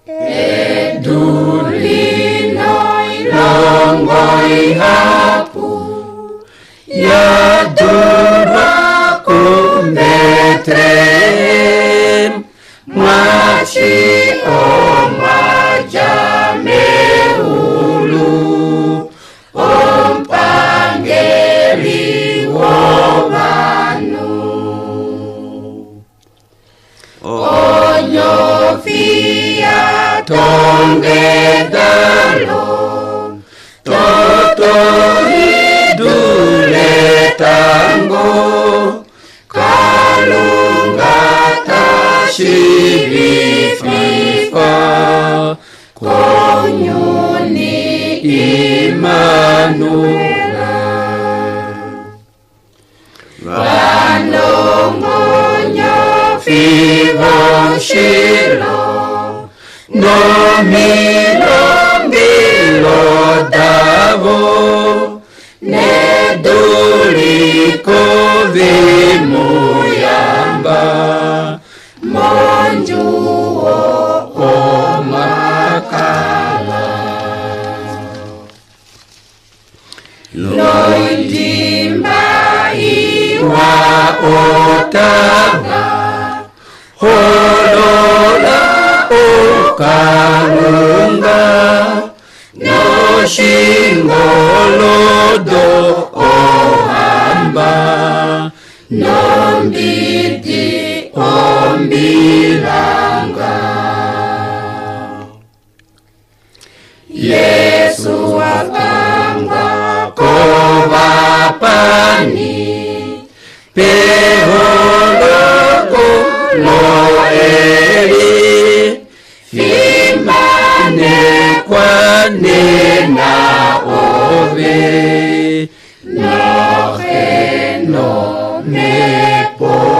Eduli noi longoi hapu ya durwa kumbetrem machi omajame ulu ompangeli wovanu onyo fia tonge dalo toto idule tango kalunga tashibi fifa konyoni Immanuela vanongonyo fivo shilo no milo davo ne duliko vimuyamba monjuo omakala loindimba iwa otava holola okalunga no shingolodo ohamba no mbiti ombilanga Yesu wapanga kovapani peholoko loeli fimane kwane na ove no mepo